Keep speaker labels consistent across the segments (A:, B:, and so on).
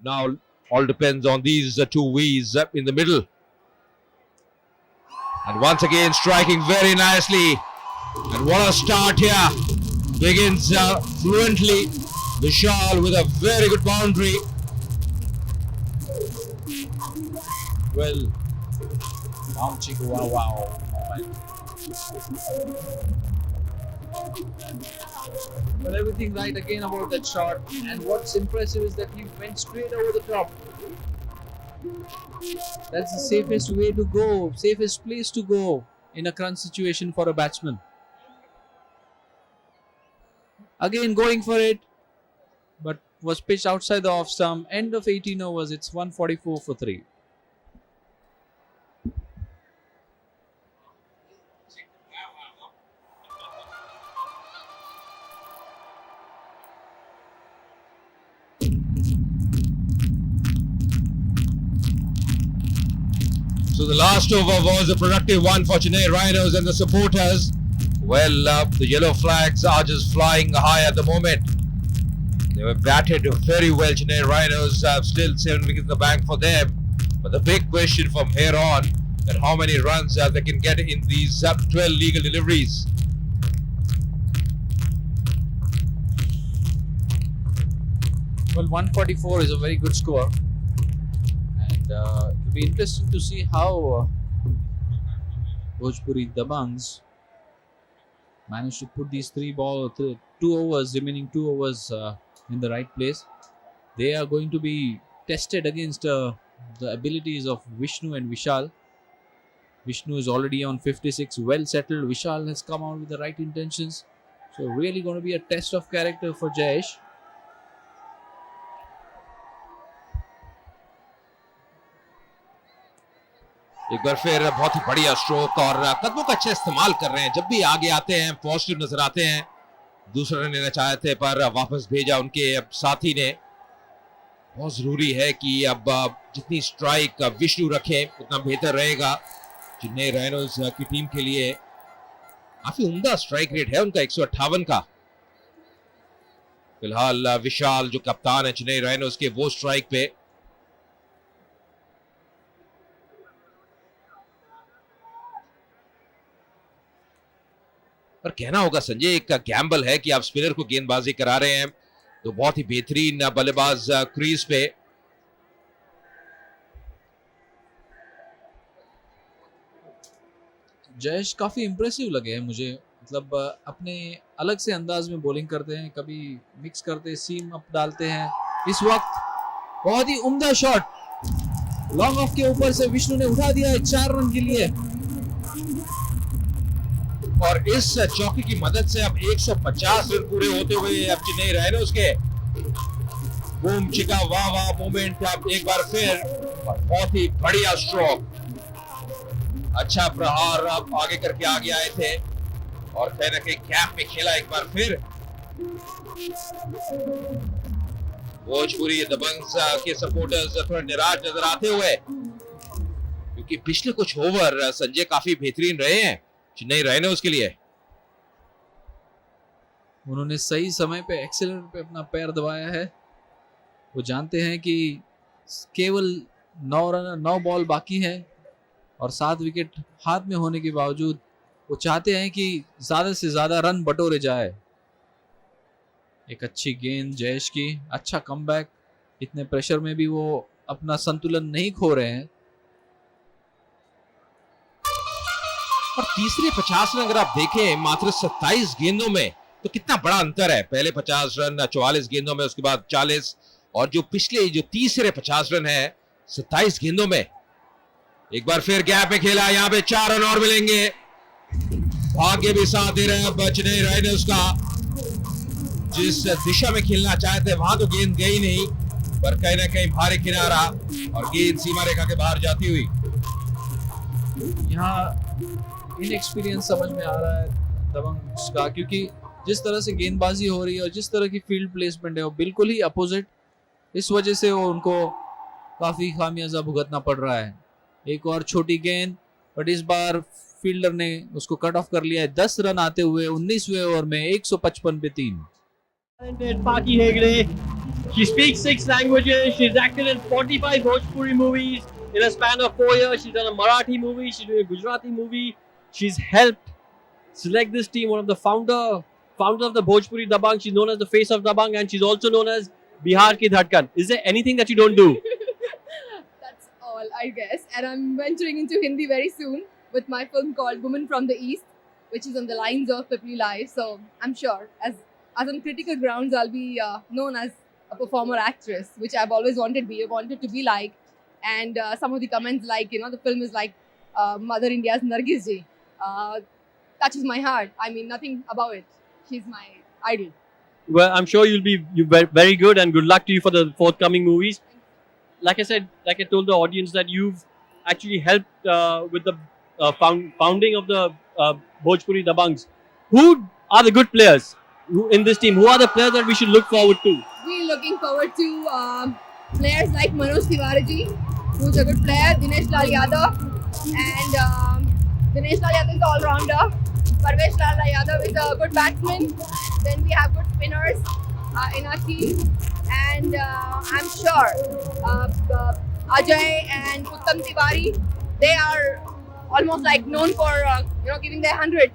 A: Now all depends on these two V's in the middle. And once again striking very nicely. And what a start here. Begins fluently. Vishal with a very good boundary. Well, wow.
B: But everything right again about that shot, and what's impressive is that he went straight over the top. That's the safest way to go, safest place to go in a crunch situation for a batsman. Again going for it, but was pitched outside the off stump. End of 18 overs, it's 144 for 3.
A: So the last over was a productive one for Chennai Rhinos and the supporters. Well, the yellow flags are just flying high at the moment. They were batted very well. Chennai Rhinos have still 7 wickets in the bank for them. But the big question from here on, that how many runs they can get in these 12 legal deliveries.
B: Well, 144 is a very good score. And it'll be interesting to see how Bhojpuri Dabangs managed to put these 2 overs, remaining 2 overs in the right place. They are going to be tested against the abilities of Vishnu and Vishal. Vishnu is already on 56, well settled. Vishal has come out with the right intentions. So really going to be a test of character for Jayesh.
A: एक बार फिर बहुत ही बढ़िया stroke और कदमों का अच्छा इस्तेमाल कर रहे हैं. जब भी आगे आते हैं पॉजिटिव नजर आते हैं. दूसरा रन लेना चाहे थे पर वापस भेजा उनके साथी ने. बहुत जरूरी है कि अब जितनी स्ट्राइक विष्णु रखें उतना बेहतर रहेगा चेन्नई राइनोज की टीम के लिए. काफी उम्दा स्ट्राइक रेट है उनका 158 का. फिलहाल विशाल जो कप्तान है चेन्नई राइनोज के वो स्ट्राइक पे. पर कहना होगा संजय एक गैम्बल है कि आप स्पिनर को गेंदबाजी करा रहे हैं तो बहुत ही बेहतरीन बल्लेबाज क्रीज पे.
B: जयेश काफी इंप्रेसिव लगे हैं मुझे. मतलब अपने अलग से अंदाज में बॉलिंग करते हैं, कभी मिक्स करते हैं, सीम अप डालते हैं. इस वक्त बहुत ही उम्दा शॉट लॉन्ग ऑफ के ऊपर से विष्णु ने उठा दिया है 4 रन के लिए.
A: और इस चौकी की मदद से अब 150 रन पूरे होते हुए अब चेन्नई राइनोज के बूम चिका वाह वाह मोमेंट. अब एक बार फिर बहुत ही बढ़िया स्ट्रोक, अच्छा प्रहार अब आगे करके आगे आए थे और कहीं ना कहीं गैप में खेला एक बार फिर. भोजपुरी दबंग्स के सपोर्टर्स थोड़ा निराश नजर आते हुए क्योंकि पिछले कुछ ओवर संजय काफी बेहतरीन रहे हैं चेन्नई राइनोज के लिए.
B: उन्होंने सही समय पे एक्सीलरेटर पे अपना पैर दबाया है. वो जानते हैं कि केवल 9 बॉल बाकी है और 7 विकेट हाथ में होने के बावजूद वो चाहते हैं कि ज्यादा से ज्यादा रन बटोरे जाए. एक अच्छी गेंद जयेश की, अच्छा कमबैक. इतने प्रेशर में भी वो अपना संतुलन नहीं खो रहे हैं.
A: और तीसरे 50 रन अगर आप देखें मात्र 27 गेंदों में तो कितना बड़ा अंतर है. पहले 50 रन 44 गेंदों में, उसके बाद 40 और जो पिछले जो तीसरे 50 रन है 27 गेंदों में. एक बार फिर गैप में खेला, यहाँ पे 4 रन और मिलेंगे. भाग्य भी साथ दे रहे हैं अब चेन्नई राइनर्स का. जिस दिशा में खेलना चाहते वहां तो गेंद गई नहीं पर कहीं ना कहीं भारी किनारा और गेंद सीमा रेखा के बाहर जाती हुई.
B: यहाँ इनएक्सपीरियंस समझ में आ रहा है दबंग का, क्योंकि जिस तरह से गेंदबाजी हो रही है और जिस तरह की फील्ड प्लेसमेंट है वो बिल्कुल ही अपोजिट. इस वजह से वो उनको काफी खामियाजा भुगतना पड़ रहा है. एक और छोटी गेंद, बट इस बार फील्डर ने उसको कट ऑफ कर लिया है. 10 रन आते हुए 19वें ओवर में 155 पे 3.
C: Packy Hegde She speaks 6 languages. She's acted in 45 Bhojpuri movies in a span of 4 years. She's done a Marathi movie. She's doing a Gujarati movie. She's helped select this team. One of the founder of the Bhojpuri Dabang. She's known as the face of Dabang, and she's also known as Bihar Ki Dhadkan. Is there anything that you don't do?
D: That's all, I guess. And I'm venturing into Hindi very soon with my film called Woman from the East, which is on the lines of Pipli Live. So I'm sure, as on critical grounds, I'll be known as a performer actress, which I've always wanted to be like. And some of the comments, like, the film is like Mother India's Nargis Ji, touches my heart. I mean, nothing about it. She's my idol.
C: Well, I'm sure you'll be very good, and good luck to you for the forthcoming movies. Like I said, like I told the audience, that you've actually helped with the founding of the Bhojpuri Dabangs. Who are the good players in this team? Who are the players that we should look forward to?
D: We're looking forward to players like Manoj Tiwari ji, who's a good player, Dinesh Lal Yadav, and Dinesh Lal Yadav is an all-rounder. Parvesh Lal Yadav is a good batsman. Then we have good spinners in our team, and I'm sure Ajay and Uttam Tiwari, they are almost like known for giving their hundreds.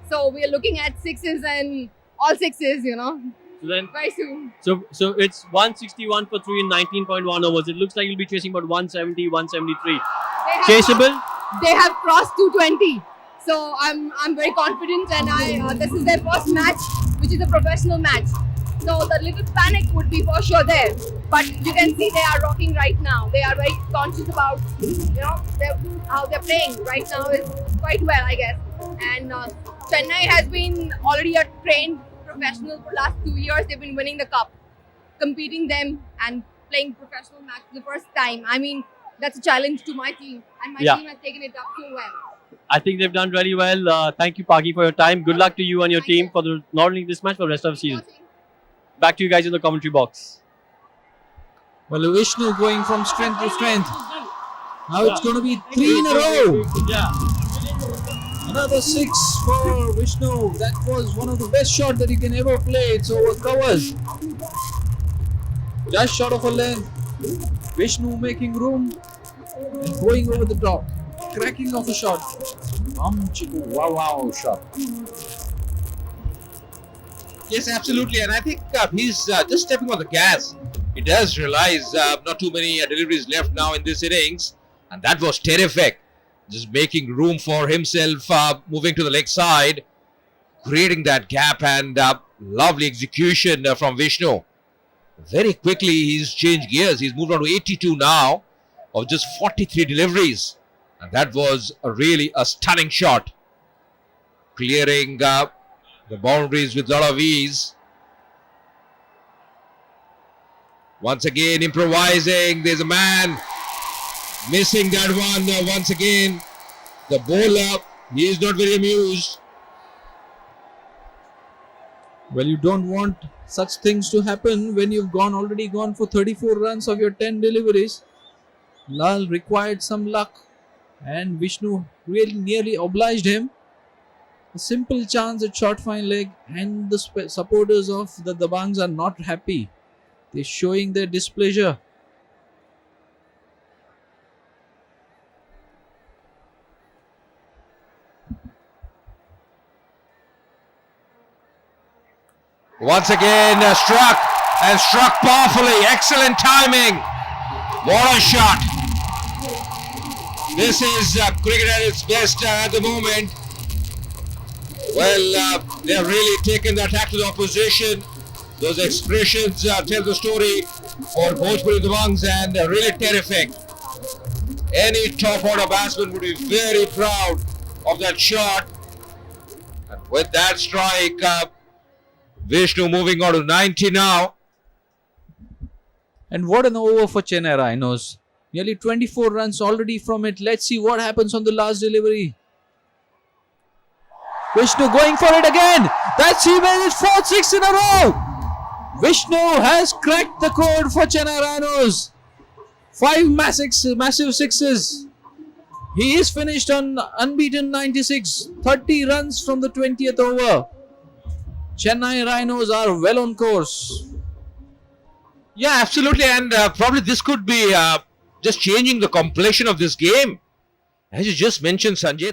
D: So we are looking at sixes and all sixes,
C: So then,
D: very soon.
C: so it's 161 for 3 in 19.1 overs. It looks like you'll be chasing about 170, 173. Chaseable?
D: They have crossed 220. So I'm very confident, and this is their first match, which is a professional match. So the little panic would be for sure there. But you can see they are rocking right now. They are very conscious about how they're playing right now is quite well, I guess. And Chennai has been already a trained professional for the last 2 years. They've been winning the cup, competing them and playing professional match for the first time. I mean, that's a challenge to my team, and my team has taken it up so well.
C: I think they've done really well. Thank you, Pagi, for your time. Good luck to you and your team for not only this match, but the rest of the season. Back to you guys in the commentary box.
B: Well, Vishnu going from strength to strength. Now it's going to be 3 in a row. Another 6 for Vishnu. That was one of the best shots that he can ever play. It's over covers. Just short of a length. Vishnu making room and going over the top. Cracking off a shot. Chiku, wow shot.
A: Yes, absolutely. And I think he's just stepping on the gas. He does realize not too many deliveries left now in this innings. And that was terrific. Just making room for himself, moving to the leg side, creating that gap, and lovely execution from Vishnu. Very quickly, he's changed gears. He's moved on to 82 now of just 43 deliveries. And that was really a stunning shot. Clearing the boundaries with a lot of ease. Once again, improvising. There's a man missing that one. Once again, the bowler, he is not very amused.
B: Well, you don't want such things to happen when you've already gone for 34 runs of your 10 deliveries. Lal required some luck, and Vishnu really nearly obliged him. A simple chance at short fine leg, and the supporters of the Dabangs are not happy. They're showing their displeasure.
A: Once again, struck powerfully. Excellent timing. What a shot. This is cricket at its best at the moment. Well, they have really taken the attack to the opposition. Those expressions tell the story for Bhojpuri Dabangs, and really terrific. Any top order batsman would be very proud of that shot. And with that strike, Vishnu moving on to 90 now.
B: And what an over for Chennai Rhinos. Nearly 24 runs already from it. Let's see what happens on the last delivery. Vishnu going for it again. That's he made it 4-6 in a row. Vishnu has cracked the code for Chennai Rhinos. 5 massive sixes. He is finished on unbeaten 96. 30 runs from the 20th over. Chennai Rhinos are well on course.
A: Yeah, absolutely, and probably this could be just changing the complexion of this game. As you just mentioned, Sanjay,